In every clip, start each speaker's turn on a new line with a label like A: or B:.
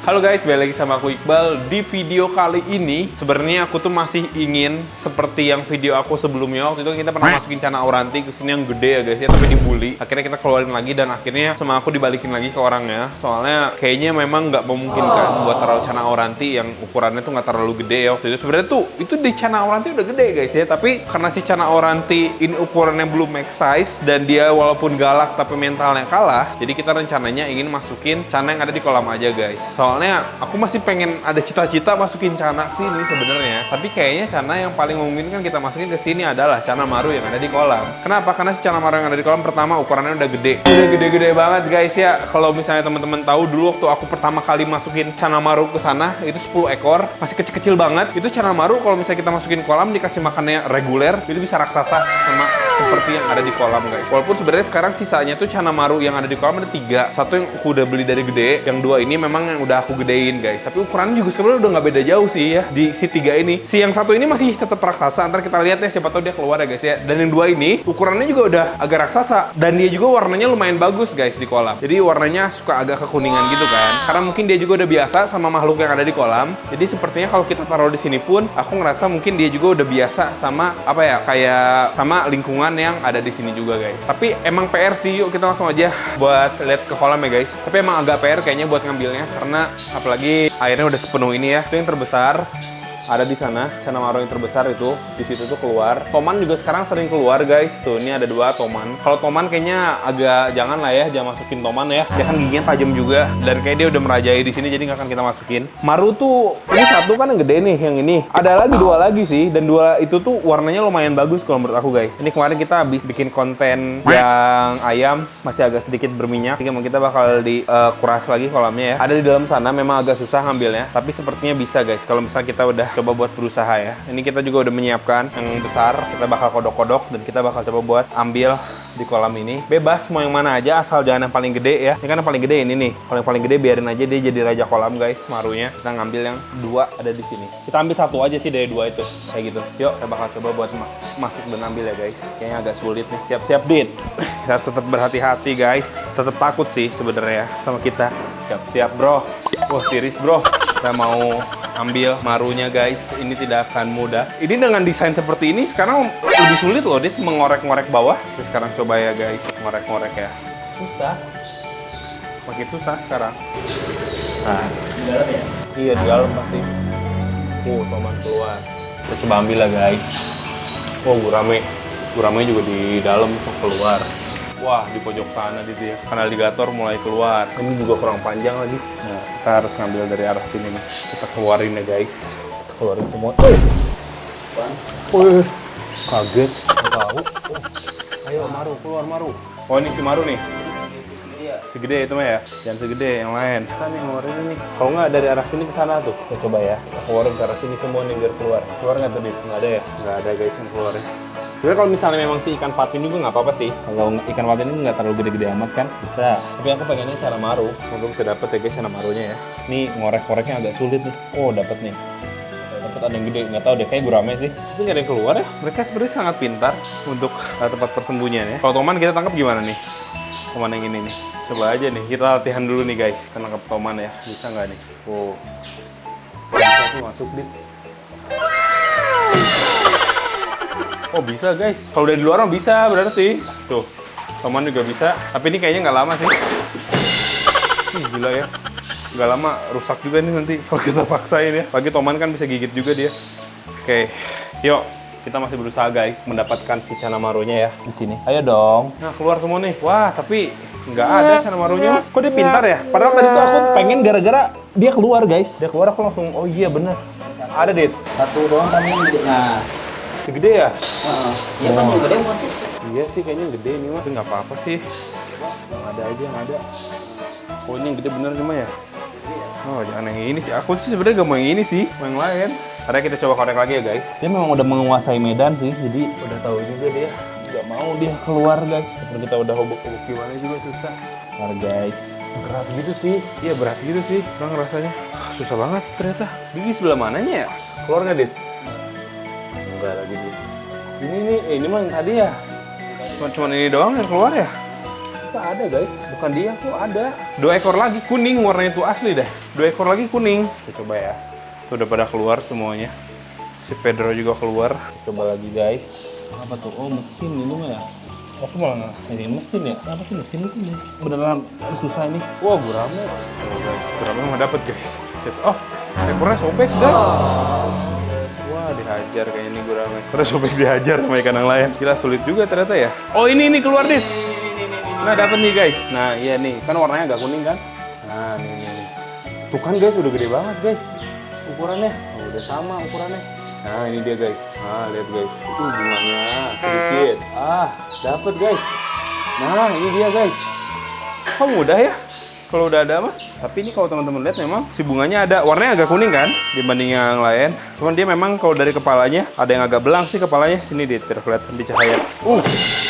A: Halo guys, balik lagi sama aku Iqbal. Di video kali ini sebenarnya aku tuh masih ingin seperti yang video aku sebelumnya. Waktu itu kita pernah masukin cana auranti ke sini yang gede ya guys ya, tapi dibully. Akhirnya kita keluarin lagi dan akhirnya sama aku dibalikin lagi ke orangnya. Soalnya kayaknya memang nggak memungkinkan buat taruh cana auranti yang ukurannya tuh nggak terlalu gede ya waktu itu. Sebenarnya tuh itu di cana auranti udah gede guys ya, tapi karena si cana auranti ini ukurannya belum make size dan dia walaupun galak tapi mentalnya kalah, jadi kita rencananya ingin masukin cana yang ada di kolam aja guys. Soalnya aku masih pengen ada cita-cita masukin cana ke sini sebenarnya, tapi kayaknya cana yang paling memungkinkan kita masukin ke sini adalah cana maru yang ada di kolam. Kenapa? Karena si cana maru yang ada di kolam pertama ukurannya udah gede. Udah gede-gede banget guys ya. Kalau misalnya teman-teman tahu dulu waktu aku pertama kali masukin cana maru ke sana itu 10 ekor, masih kecil-kecil banget. Itu cana maru kalau misalnya kita masukin kolam dikasih makannya reguler, itu bisa raksasa sama seperti yang ada di kolam guys. Walaupun sebenarnya sekarang sisanya tuh cana maru yang ada di kolam ada 3. Satu yang aku udah beli dari gede, yang 2 ini memang yang udah aku gedein guys. Tapi ukurannya juga sebenarnya udah nggak beda jauh sih ya di si 3 ini. Si yang 1 ini masih tetap raksasa. Ntar kita lihat ya, siapa tahu dia keluar ya guys ya. Dan yang 2 ini ukurannya juga udah agak raksasa dan dia juga warnanya lumayan bagus guys di kolam. Jadi warnanya suka agak kekuningan gitu kan. Karena mungkin dia juga udah biasa sama makhluk yang ada di kolam. Jadi sepertinya kalau kita taruh di sini pun aku ngerasa mungkin dia juga udah biasa sama apa ya, kayak sama lingkungan yang ada di sini juga guys. Tapi emang PR sih, yuk kita langsung aja buat lihat ke kolam ya guys. Tapi emang agak PR kayaknya buat ngambilnya karena apalagi airnya udah sepenuh ini ya. Itu yang terbesar ada di sana, cana maru yang terbesar itu di situ tuh keluar. Toman juga sekarang sering keluar guys. Tuh ini ada 2 toman. Kalau toman kayaknya agak jangan lah ya, jangan masukin toman ya. Dia kan giginya tajam juga dan kayak dia udah merajai di sini, jadi nggak akan kita masukin. Maru tuh ini 1 kan yang gede nih, yang ini. Ada lagi 2 lagi sih, dan 2 itu tuh warnanya lumayan bagus kalau menurut aku guys. Ini kemarin kita habis bikin konten yang ayam masih agak sedikit berminyak, jadi kita bakal dikuras lagi kolamnya ya. Ada di dalam sana, memang agak susah ngambilnya, tapi sepertinya bisa guys kalau misalnya kita udah coba buat berusaha ya. Ini kita juga udah menyiapkan yang besar, kita bakal kodok-kodok dan kita bakal coba buat ambil di kolam ini. Bebas mau yang mana aja asal jangan yang paling gede ya. Ini kan yang paling gede ini nih. Kalau yang paling gede biarin aja dia jadi raja kolam guys, marunya. Kita ngambil yang 2 ada di sini. Kita ambil 1 aja sih dari 2 itu. Kayak gitu. Yuk, kita bakal coba buat masuk dan ambil ya guys. Kayaknya agak sulit nih. Siap-siap Dit. Kita harus tetap berhati-hati guys. Tetap takut sih sebenarnya sama kita. Siap-siap bro. Wah, tiris bro. Kita mau ambil marunya guys, ini tidak akan mudah. Ini dengan desain seperti ini sekarang lebih sulit loh Dit, mengorek-ngorek bawah. Terus sekarang coba ya guys, ngorek-ngorek ya. Susah. Makin susah sekarang. Nah,
B: Di dalam ya?
A: iya di dalam pasti. Toman keluar. Kita coba ambil lah guys. Gurame. Gurame juga di dalam tuh keluar. Wah, di pojok sana gitu ya. Kanaligator mulai keluar. Ini juga kurang panjang lagi. Nah, kita harus ngambil dari arah sini nih. Kita keluarin ya guys. Kita keluarin semua. Kaget. Nggak tahu. Ayo maru, keluar maru. Oh, ini si maru nih. Segede itu mah ya? Jangan segede, yang lain. Kita nih ngeluarin ini. Kalau nggak dari arah sini ke sana tuh. Kita coba ya. Kita keluarin ke arah sini semua nih biar keluar. Keluar nggak tadi? Nggak ada ya? Nggak ada guys yang keluar. Sebenarnya kalau misalnya memang si ikan patin juga nggak apa-apa sih. Kalau ikan patin ini nggak terlalu gede-gede amat kan, bisa. Tapi aku pengennya cara maru. Semoga bisa dapet ya guys cara marunya ya. Ini ngorek-ngoreknya agak sulit nih. Oh, dapet nih. Dapet ada yang gede, nggak tahu deh, kayak gurame sih. Tapi nggak ada yang keluar ya. Mereka sebenarnya sangat pintar untuk tempat persembunyian ya. Kalau toman kita tangkap gimana nih? Toman yang ini nih. Coba aja nih, kita latihan dulu nih guys. Kita nangkap toman ya, bisa nggak nih? Oh, bisa tuh masuk Dit. Oh bisa guys, kalau dari luar mah bisa berarti. Tuh, toman juga bisa. Tapi ini kayaknya nggak lama sih. Gila ya, nggak lama rusak juga nih nanti kalau kita paksain ya. Pagi toman kan bisa gigit juga dia. Oke, yuk kita masih berusaha guys mendapatkan si cana marunya ya di sini. Ayo dong. Nah keluar semua nih. Wah tapi nggak ada cana marunya. Kok dia pintar ya? Padahal tadi tuh aku pengen gara-gara dia keluar guys. Dia keluar aku langsung oh iya bener. Ada Dit.
B: 1 doang kan yang gede. Nah,
A: segede ya?
B: Iya kan yang gede masuk.
A: Iya sih kayaknya gede ini mah. Tapi nggak apa-apa sih. Yang ada aja yang ada. Oh ini yang gede bener cuma ya? Oh jangan yang ini sih. Aku sih sebenarnya gak mau yang ini sih, mau yang lain. Karena kita coba korek lagi ya guys. Dia memang udah menguasai medan sih, jadi udah tahu juga dia. Gak mau dia keluar guys. Seperti kita udah hobok-hobok gimana juga susah. Ntar guys. Berat gitu sih. Iya berat gitu sih. Orang rasanya susah banget ternyata. Gigi sebelah mananya ya? Keluar nggak Dit? Enggak lagi Dit. Ini nih, ini mah yang tadi ya. Cuma ini doang yang keluar ya? Nggak ada guys, bukan dia tuh ada. 2 ekor lagi kuning warnanya tuh asli dah. 2 ekor lagi kuning. Kita coba ya. Tuh udah pada keluar semuanya. Si Pedro juga keluar. Kita coba lagi guys.
C: Apa tuh? Oh mesin ini mah ya. Aku malah ini mesin ya. Apa sih mesin itu nih? Beneran susah ini.
A: Wah, gurame. Oh guys, gurame mah dapet guys. Oh, ekornya sobek guys. Wah, dihajar kayaknya nih gurame. Terus sobek dihajar sama ikan yang lain. Gila sulit juga ternyata ya. Oh ini keluar nih. Nah dapet nih guys. Nah iya nih, kan warnanya agak kuning kan. Nah nih. Tuh kan guys, udah gede banget guys. Ukurannya, oh, udah sama ukurannya. Nah ini dia guys. Nah lihat guys, itu bunganya sedikit. Dapet guys. Nah ini dia guys. Kok mudah ya? Kalau udah ada mah. Tapi ini kalau teman-teman lihat memang si bunganya ada warnanya agak kuning kan dibanding yang lain. Cuman dia memang kalau dari kepalanya ada yang agak belang sih kepalanya. Sini dia terlihat di cahaya. Wah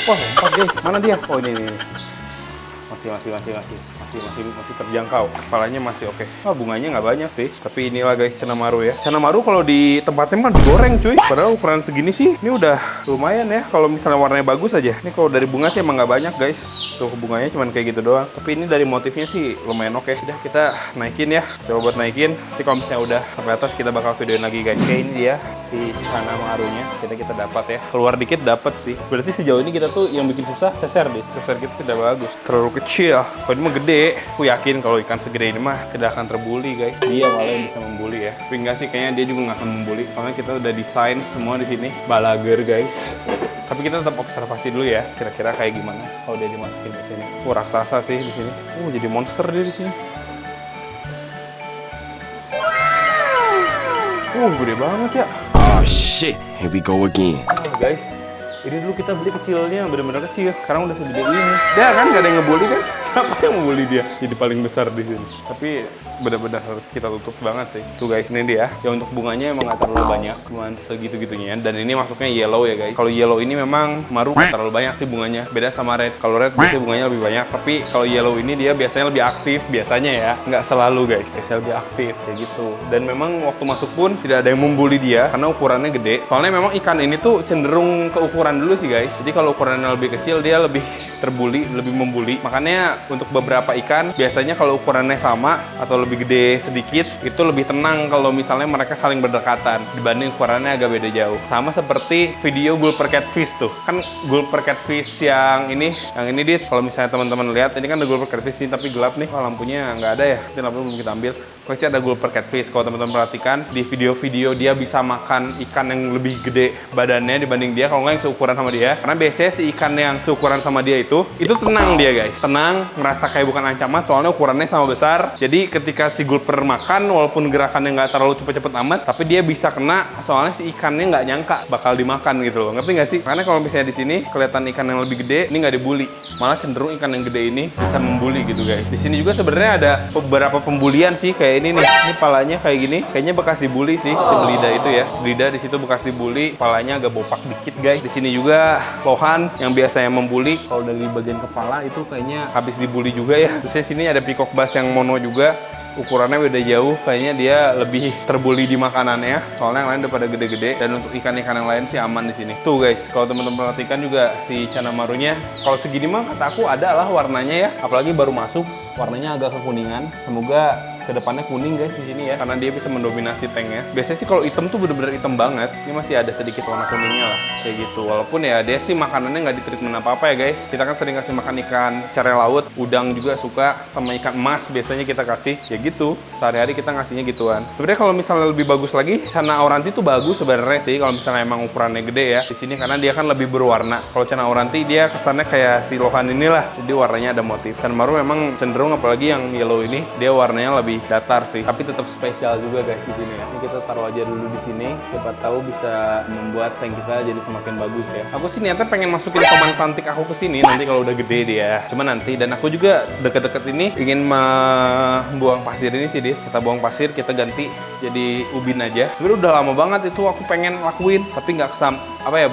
A: lompat guys. Mana dia? Oh ini. Masih terjangkau. Kepalanya masih oke. Wah bunganya nggak banyak sih. Tapi inilah guys cenamaru ya. Cenamaru kalau di tempatnya mah digoreng cuy. Padahal ukuran segini sih ini udah lumayan ya. Kalau misalnya warnanya bagus aja. Ini kalau dari bunga sih emang nggak banyak guys. Tuh bunganya cuman kayak gitu doang. Tapi ini dari motifnya sih lumayan oke. Sudah kita naikin ya. Coba buat naikin. Nanti kalau misalnya udah sampai atas kita bakal videoin lagi guys. Oke ini dia si cenamarunya. Kita dapat ya. Keluar dikit dapat sih. Berarti sejauh ini kita tuh yang bikin susah seser deh. Seser kita tidak bagus. Terlalu kecil. Kalau ini mah gede, aku yakin kalau ikan segede ini mah tidak akan terbuli guys. Dia malah yang bisa membuli ya. Tapi enggak sih, kayaknya dia juga nggak akan membuli. Soalnya kita udah desain semua di sini balager guys. Tapi kita tetap observasi dulu ya, kira-kira kayak gimana kalau dia dimasukin ke sini. Raksasa sih di sini. Jadi monster dia di sini. Gede banget ya.
D: Oh shit, here we go again.
A: Guys. Ini dulu kita beli kecilnya, benar-benar kecil. Sekarang udah segede ini. Dia kan gak ada yang ngebully kan? Siapa yang membuli dia? Jadi paling besar di sini. Tapi benar-benar harus kita tutup banget sih. Tuh guys, ini dia. Ya untuk bunganya emang gak terlalu banyak, cuman segitu-gitunya. Dan ini masuknya yellow ya guys. Kalau yellow ini memang maru gak terlalu banyak sih bunganya. Beda sama red. Kalau red biasanya bunganya lebih banyak. Tapi kalau yellow ini dia biasanya lebih aktif. Biasanya ya, nggak selalu guys. Biasanya lebih aktif kayak gitu. Dan memang waktu masuk pun tidak ada yang membuli dia karena ukurannya gede. Soalnya memang ikan ini tuh cenderung ke ukuran dulu sih guys. Jadi kalau ukurannya lebih kecil dia lebih terbuli, lebih membuli. Makanya untuk beberapa ikan biasanya kalau ukurannya sama atau lebih gede sedikit itu lebih tenang kalau misalnya mereka saling berdekatan dibanding ukurannya agak beda jauh. Sama seperti video gulper catfish tuh. Kan gulper catfish yang ini dit kalau misalnya teman-teman lihat ini kan ada gulper catfish ini tapi gelap nih. Lampunya nggak ada ya. Ini lampu belum kita ambil. Pasti ada gulper catfish. Kalau teman-teman perhatikan di video-video dia bisa makan ikan yang lebih gede badannya dibanding dia kalau nggak yang seukuran sama dia. Karena biasanya si ikan yang seukuran sama dia itu tenang dia guys. Tenang, ngerasa kayak bukan ancaman soalnya ukurannya sama besar. Jadi ketika si gulper makan walaupun gerakannya nggak terlalu cepet-cepet amat, tapi dia bisa kena soalnya si ikannya nggak nyangka bakal dimakan gitu loh. Ngerti nggak sih? Karena kalau misalnya di sini kelihatan ikan yang lebih gede, ini nggak dibully. Malah cenderung ikan yang gede ini bisa membuli gitu guys. Di sini juga sebenarnya ada beberapa pembulian sih kayak ini nih. Ini palanya kayak gini. Kayaknya bekas dibully sih si belida itu ya. Belida di situ bekas dibully, palanya agak bopak dikit guys. Di sini juga lohan yang biasanya membuli. Kalau dari bagian kepala itu kayaknya habis dibully juga ya. Terus di sini ada peacock bass yang mono juga. Ukurannya beda jauh, kayaknya dia lebih terbuli di makanannya. Soalnya yang lain udah pada gede-gede dan untuk ikan-ikan yang lain sih aman di sini. Tuh guys, kalau teman-teman perhatikan juga si cenamarunya, kalau segini mah kata aku ada lah warnanya ya. Apalagi baru masuk, warnanya agak kekuningan. Semoga kedepannya kuning guys di sini ya, karena dia bisa mendominasi tanknya. Biasanya sih kalau hitam tuh bener-bener hitam banget. Ini masih ada sedikit warna kuningnya lah, kayak gitu. Walaupun ya dia sih makanannya nggak ditreatment apa-apa ya guys. Kita kan sering kasih makan ikan cara laut, udang juga suka, sama ikan emas biasanya kita kasih. Ya gitu, sehari-hari kita ngasihnya gituan. Sebenarnya kalau misalnya lebih bagus lagi, Cana Auranti tuh bagus sebenarnya sih kalau misalnya emang ukurannya gede ya. Di sini karena dia kan lebih berwarna. Kalau Cana Auranti dia kesannya kayak si lohan inilah. Jadi warnanya ada motif. Dan baru memang cenderung apalagi yang yellow ini, dia warnanya lebih datar sih, tapi tetap spesial juga guys di sini ya. Ini kita taruh aja dulu di sini, siapa tahu bisa membuat tank kita jadi semakin bagus ya. Aku sih niatnya pengen masukin toman cantik aku ke sini nanti kalau udah gede dia. Cuma nanti, dan aku juga deket-deket ini ingin membuang pasir ini sih, kita buang pasir, kita ganti jadi ubin aja. Sebenarnya udah lama banget itu aku pengen lakuin, tapi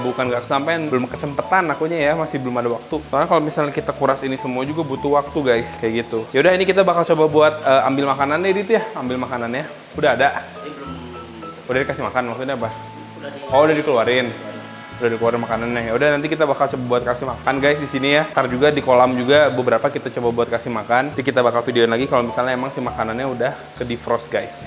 A: bukan nggak kesampaian, belum kesempatan akunya ya, masih belum ada waktu. Soalnya kalau misalnya kita kuras ini semua juga butuh waktu guys, kayak gitu. Yaudah ini kita bakal coba buat ambil makanannya Dit ya, ambil makanannya. Udah ada? Udah dikasih makan maksudnya apa? Oh udah dikeluarin. udah dikeluarin makanannya. Ya udah nanti kita bakal coba buat kasih makan guys di sini ya. Ntar juga di kolam juga beberapa kita coba buat kasih makan. Jadi kita bakal videoin lagi kalau misalnya emang si makanannya udah ke defrost guys.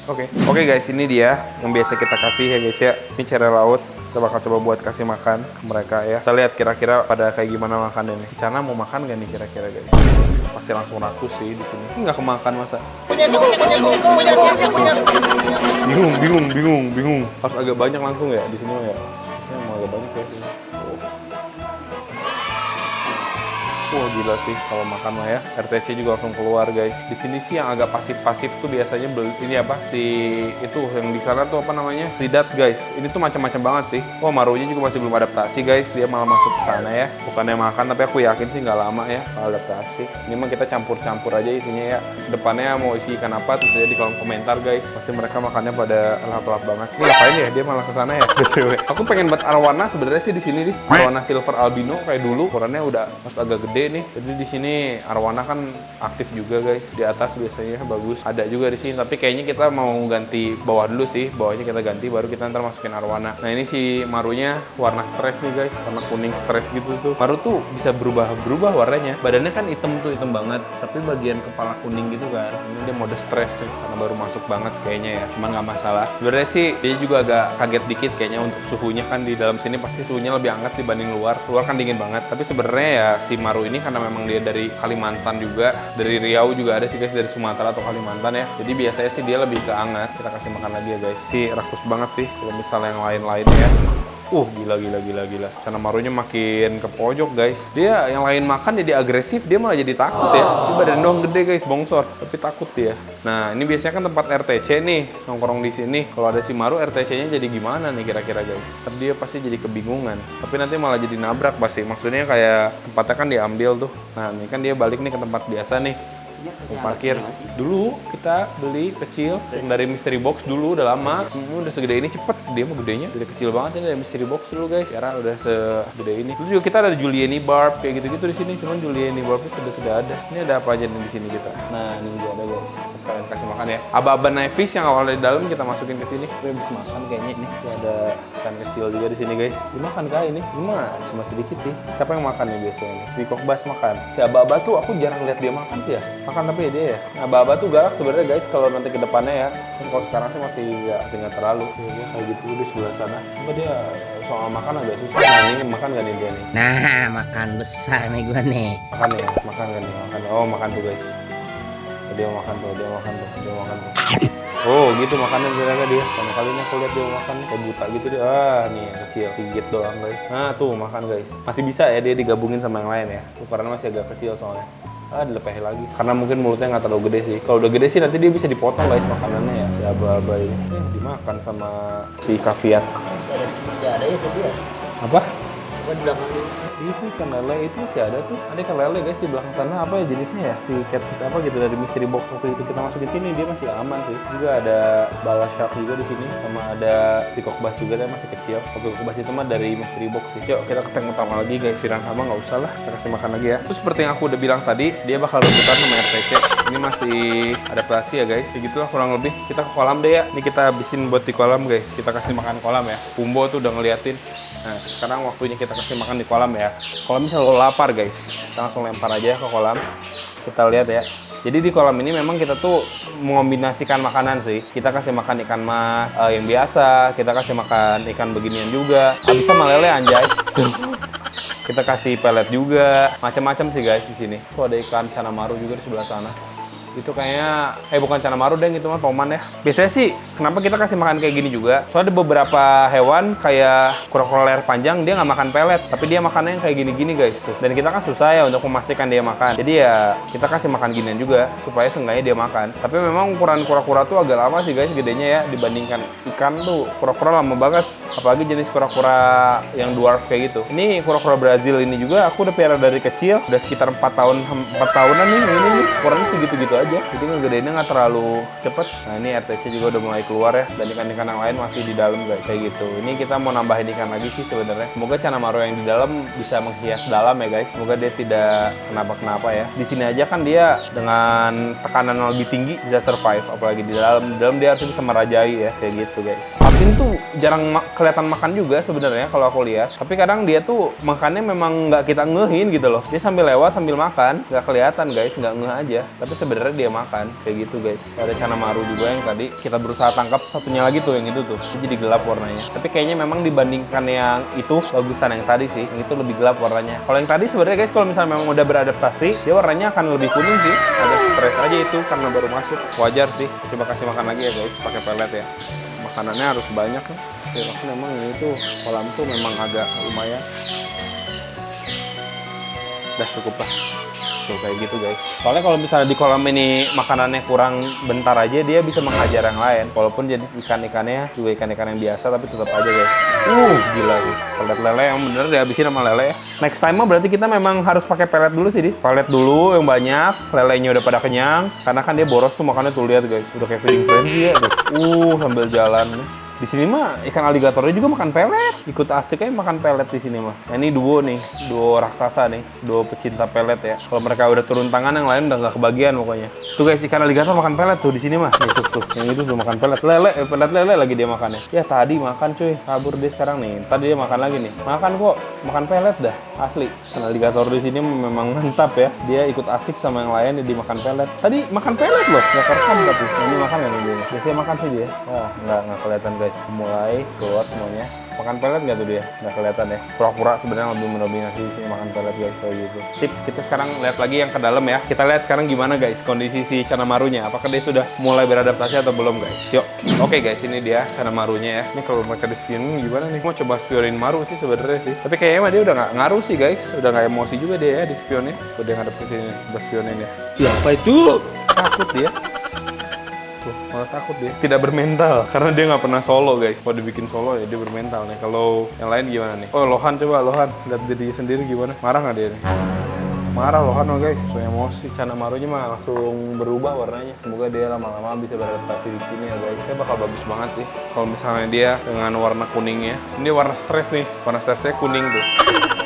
A: Oke guys, ini dia yang biasa kita kasih ya guys ya. Ini cara laut. Kita bakal coba buat kasih makan ke mereka ya. Kita lihat kira-kira pada kayak gimana makanannya. Si Cana mau makan gak nih kira-kira guys? Pasti langsung rakus sih di sini. Nggak kemakan masa? Bingung. Harus agak banyak langsung ya di sini ya. Ini mau agak banyak ya. Wah gila sih kalau makan mah ya. RTC juga langsung keluar guys. Di sini sih yang agak pasif tuh biasanya ini apa itu yang di sana tuh apa namanya? Sidat guys. Ini tuh macam-macam banget sih. Wah Marunya juga masih belum adaptasi guys. Dia malah masuk ke sana ya. Bukannya makan tapi aku yakin sih nggak lama ya kalau adaptasi. Ini mah kita campur-campur aja isinya ya. Depannya mau isi ikan apa tuh saya di kolom komentar guys. Pasti mereka makannya pada lahap-lahap banget. Ini ngapain ya? Dia malah ke sana ya. Aku pengen buat arwana sebenarnya sih di sini nih. Arwana silver albino kayak dulu. Ukurannya udah pas agak gede nih. Jadi di sini arwana kan aktif juga guys. Di atas biasanya bagus. Ada juga di sini. Tapi kayaknya kita mau ganti bawah dulu sih. Bawahnya kita ganti baru kita ntar masukin arwana. Nah ini si Marunya warna stres nih guys. Warna kuning stres gitu tuh. Maru tuh bisa berubah warnanya. Badannya kan hitam banget. Tapi bagian kepala kuning gitu kan. Ini dia mode stres nih. Karena baru masuk banget kayaknya ya. Cuman nggak masalah. Sebenarnya sih dia juga agak kaget dikit kayaknya untuk suhunya kan di dalam sini pasti suhunya lebih hangat dibanding luar. Luar kan dingin banget. Tapi sebenarnya ya si Maru ini karena memang dia dari Kalimantan juga, dari Riau juga ada sih guys, dari Sumatera atau Kalimantan ya. Jadi biasanya sih dia lebih ke hangat. Kita kasih makan lagi ya guys. Si rakus banget sih kalau misalnya yang lain-lainnya ya. Gila. Karena Marunya makin ke pojok guys. Dia yang lain makan jadi agresif, dia malah jadi takut ya. Dia badan doang gede guys, bongsor, tapi takut dia. Nah, ini biasanya kan tempat RTC nih, nongkrong di sini. Kalau ada si Maru, RTC-nya jadi gimana nih kira-kira guys? Tapi dia pasti jadi kebingungan. Tapi nanti malah jadi nabrak pasti. Maksudnya kayak tempatnya kan diambil tuh. Nah, ini kan dia balik nih ke tempat biasa nih. Mau parkir dulu kita beli kecil yang dari mystery box dulu udah lama. Udah segede ini cepet dia mah gedenya udah kecil banget ini dari mystery box dulu guys. Sekarang udah segede ini. Dulu juga kita ada Julienne Barb kayak gitu-gitu di sini. Cuman Julienne Barb itu sudah ada. Ini ada apa aja nih di sini kita? Nah ini juga ada guys. Kita sekalian kasih makan ya. Aba-aba Nevis yang awalnya di dalam kita masukin ke sini. Kita habis makan kayaknya ini. Ada ikan kecil juga di sini guys. Dimakan kah ini? Cuma sedikit sih. Siapa yang makan nih biasanya? Peacock Bass makan. Si aba-aba tuh aku jarang lihat dia makan sih ya. Makan tapi ya dia ya. Nah, aba-aba tuh galak sebenarnya guys kalau nanti ke depannya ya. Kalau sekarang sih masih nggak terlalu. Dia kayak gitu di sebelah sana. Tapi dia soal makan agak susah. Nah, ini makan gak nih dia nih?
B: Nah, makan besar nih gua nih.
A: Makan ya? Makan gak nih? Makan. Oh, makan tuh guys. Dia makan tuh. Oh, gitu makannya ternyata dia. Karena kali ini aku lihat dia makan kayak buta gitu dia. Nih yang kecil, gigit doang guys. Nah, tuh makan guys. Masih bisa ya dia digabungin sama yang lain ya. Ukurannya masih agak kecil soalnya. Dilepehin lagi. Karena mungkin mulutnya nggak terlalu gede sih. Kalau udah gede sih nanti dia bisa dipotong guys makanannya ya. Si aba-aba ini. Dimakan sama si kaviar.
B: Ada ya tadi ya?
A: Apa?
B: Apa di belakang ini?
A: Itu ikan lele itu masih ada tuh. Ada ikan lele guys di belakang sana. Apa ya jenisnya ya? Si catfish apa gitu dari mystery box waktu itu kita masukin sini dia masih aman sih. Juga ada bala shark juga di sini sama ada peacock bass juga dia masih kecil. Peacock bass itu mah dari mystery box sih. Yuk kita ke tank utama lagi guys. Siran sama nggak usah lah. Kita kasih makan lagi ya. Terus seperti yang aku udah bilang tadi, dia bakal rebutan sama RTC. Ini masih adaptasi ya guys. Kayak gitulah kurang lebih. Kita ke kolam deh ya. Ini kita habisin buat di kolam guys. Kita kasih makan kolam ya. Pumbo tuh udah ngeliatin. Nah sekarang waktunya kita kasih makan di kolam ya. Kalau misalnya lo lapar guys, kita langsung lempar aja ke kolam. Kita lihat ya. Jadi di kolam ini memang kita tuh mengombinasikan makanan sih. Kita kasih makan ikan mas yang biasa, kita kasih makan ikan beginian juga. Habis sama lele anjay. Kita kasih pelet juga, macam-macam sih guys di sini. Tuh ada ikan cana maru juga di sebelah sana. Itu kayaknya, bukan cana maru deh, itu mah toman ya. Biasanya sih, kenapa kita kasih makan kayak gini juga? Soalnya ada beberapa hewan kayak kura-kura leher panjang, dia nggak makan pelet, tapi dia makannya yang kayak gini-gini guys tuh. Dan kita kan susah ya untuk memastikan dia makan. Jadi ya kita kasih makan ginian juga supaya seenggaknya dia makan. Tapi memang ukuran kura-kura tuh agak lama sih guys gedenya ya dibandingkan ikan tuh. Kura-kura lama banget, apalagi jenis kura-kura yang dwarf kayak gitu. Ini kura-kura Brazil ini juga aku udah pelihara dari kecil, udah sekitar 4 tahunan nih. Ini nih ukurannya segitu-gitu aja. Jadi ngegedeinnya nggak terlalu cepet. Nah ini RTC juga udah mulai keluar ya. Dan ikan-ikan yang lain masih di dalam guys kayak gitu. Ini kita mau nambahin ikan lagi sih sebenarnya. Semoga cana maru yang di dalam bisa menghias dalam ya guys. Semoga dia tidak kenapa-kenapa ya. Di sini aja kan dia dengan tekanan yang lebih tinggi bisa survive. Apalagi di dalam dia harus bisa merajai ya kayak gitu guys. Patin tuh jarang kelihatan makan juga sebenarnya kalau aku lihat. Tapi kadang dia tuh makannya memang nggak kita ngehin gitu loh. Dia sambil lewat sambil makan, nggak kelihatan guys, nggak ngeh aja. Tapi sebenarnya dia makan kayak gitu guys. Ada Channa Marru juga yang tadi kita berusaha tangkap, satunya lagi tuh yang itu tuh. Dia jadi gelap warnanya. Tapi kayaknya memang dibandingkan yang itu bagusan yang tadi sih. Yang itu lebih gelap warnanya. Kalau yang tadi sebenarnya guys, kalau misalnya memang udah beradaptasi, dia warnanya akan lebih kuning sih. Ada stres aja itu karena baru masuk. Wajar sih. Coba kasih makan lagi ya guys, pakai pelet ya. Makanannya harus banyak nih. Tapi memang ini tuh kolam tuh memang agak lumayan. Udah cukup lah. Tuh kayak gitu guys. Soalnya kalau misalnya di kolam ini makanannya kurang bentar aja, dia bisa menghajar yang lain. Walaupun jadi ikan-ikannya juga ikan-ikan yang biasa, tapi tetap aja guys. Gila sih. Pelet lele yang bener dihabisin sama lele ya. Next time mah berarti kita memang harus pakai pelet dulu sih, Di. Pelet dulu yang banyak, lelenya udah pada kenyang. Karena kan dia boros tuh makannya tuh, lihat guys. Udah kayak feeding frenzy ya tuh. Sambil jalan. Di sini mah ikan aligatornya juga makan pelet. Ikut asik aja makan pelet di sini mah. Nah, ini duo nih, duo raksasa nih, duo pecinta pelet ya. Kalau mereka udah turun tangan, yang lain udah nggak kebagian pokoknya. Tuh guys, ikan aligator makan pelet tuh di sini mah. Nih, tuh, yang itu tuh makan pelet. Pelet lele lagi dia makannya. Ya tadi makan cuy, kabur dia sekarang nih. Tadi dia makan lagi nih. Makan kok, makan pelet dah, asli. Ikan aligator di sini memang mantap ya. Dia ikut asik sama yang lain, dia makan pelet. Tadi makan pelet loh, nggak kerekam tapi. Ini makan nggak nih dia? Biasanya makan sih dia. Wah, nggak kelihatan guys. Mulai keluar semuanya. Makan pelet nggak tuh dia? Nggak kelihatan ya. Pura-pura sebenarnya lebih mendominasi sih makan pelet guys kayak gitu. Sip, kita sekarang lihat lagi yang ke dalam ya. Kita lihat sekarang gimana guys kondisi si Channa Marrunya. Apakah dia sudah mulai beradaptasi atau belum guys? Yuk. Oke guys, ini dia Channa Marrunya ya. Ini kalau mereka di spionin gimana nih? Mau coba spionin Marru sih sebenarnya sih. Tapi kayaknya mah dia udah nggak ngaruh sih guys. Udah nggak emosi juga dia ya di spionnya. Udah ngadep ke sini, coba spionin ya.
C: Ya apa itu?
A: Takut dia. Tuh, malah takut dia. Tidak bermental karena dia nggak pernah solo guys. Kalau dibikin solo ya dia bermental nih. Kalau yang lain gimana nih? Oh, Lohan coba Lohan lihat diri sendiri gimana? Marah nggak dia nih? Marah Lohan loh guys. Tuh emosi. Channa Marrunya mah langsung berubah warnanya. Semoga dia lama-lama bisa beradaptasi di sini ya guys. Dia bakal bagus banget sih. Kalau misalnya dia dengan warna kuningnya. Ini warna stres nih. Warna stresnya kuning tuh.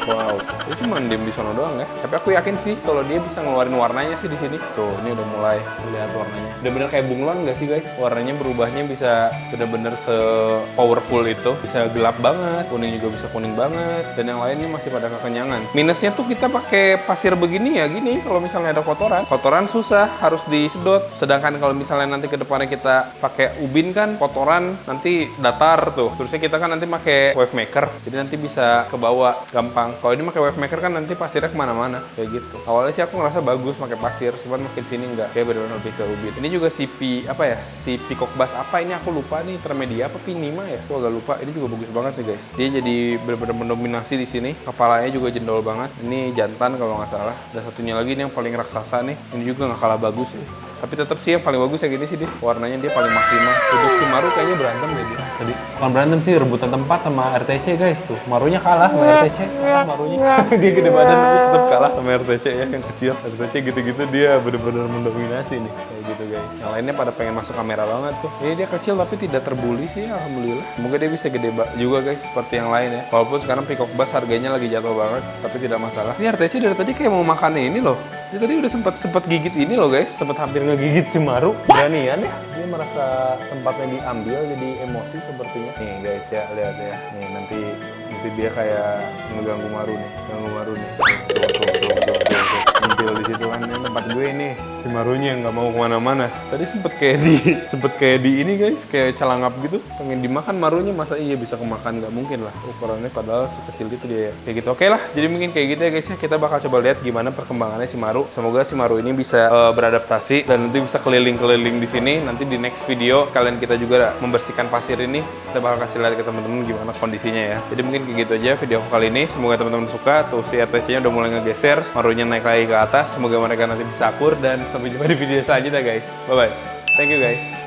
A: Wow, dia cuma diem di sana doang ya. Tapi aku yakin sih kalau dia bisa ngeluarin warnanya sih di sini. Tuh, ini udah mulai lihat warnanya. Udah bener kayak bunglon nggak sih guys? Warnanya berubahnya bisa bener-bener se-powerful itu. Bisa gelap banget, kuning juga bisa kuning banget. Dan yang lainnya masih pada kekenyangan. Minusnya tuh kita pakai pasir begini ya gini. Kalau misalnya ada kotoran susah, harus disedot. Sedangkan kalau misalnya nanti ke depannya kita pakai ubin kan, kotoran nanti datar tuh. Terusnya kita kan nanti pakai wave maker. Jadi nanti bisa ke bawah gampang. Kalau ini pakai wave maker kan nanti pasirnya kemana-mana kayak gitu. Awalnya sih aku ngerasa bagus pakai pasir, cuman makin sini enggak. Kayak benar-benar lebih ke ubin. Ini juga si peacock bass apa ini aku lupa nih, Termedia apa Pinima ya? Aku agak lupa. Ini juga bagus banget nih guys. Dia jadi benar-benar mendominasi di sini. Kepalanya juga jendol banget. Ini jantan kalau nggak salah. Dan satunya lagi ini yang paling raksasa nih. Ini juga nggak kalah bagus ya. Tapi tetap sih yang paling bagus yang gini sih dia. Warnanya dia paling maksimal. Untuk si Marru kayaknya berantem deh dia. Tadi bukan berantem sih, rebutan tempat sama RTC guys tuh. Marrunya kalah sama RTC. Kalah Marrunya. Dia gede badan tapi tetap kalah sama RTC ya yang kecil. RTC gitu-gitu dia benar-benar mendominasi nih. Kayak gitu guys. Yang lainnya pada pengen masuk kamera banget tuh. Ini dia kecil tapi tidak terbuli sih alhamdulillah. Semoga dia bisa gede juga guys seperti yang lain ya. Walaupun sekarang peacock bass harganya lagi jatuh banget, tapi tidak masalah. Ini RTC dari tadi kayak mau makan ini loh. Dia tadi udah sempat gigit ini loh guys, sempat hampir ngegigit si Marru. Beranian ya, dia merasa tempatnya diambil jadi emosi sepertinya. Nih guys ya, lihat ya. Nih nanti dia kayak ngeganggu Marru nih, Tuh. Muncul di situ kan, ini tempat gue nih. Si Marrunya nggak mau kemana-mana. Tadi sempet kayak di ini guys, kayak celangap gitu. Pengen dimakan Marrunya, masa iya bisa kemakan? Nggak mungkin lah. Ukurannya padahal sekecil gitu dia. Kayak gitu. Oke lah, jadi mungkin kayak gitu ya guys ya. Kita bakal coba lihat gimana perkembangannya si Marru. Semoga si Marru ini bisa beradaptasi dan nanti bisa keliling-keliling di sini. Nanti di next video kalian kita juga membersihkan pasir ini. Kita bakal kasih lihat ke teman-teman gimana kondisinya ya. Jadi mungkin kayak gitu aja video aku kali ini. Semoga teman-teman suka. Tuh si RTC-nya udah mulai ngegeser, Marrunya naik lagi ke atas. Semoga mereka nanti bisa akur dan sampai jumpa di video selanjutnya guys. Bye bye. Thank you guys.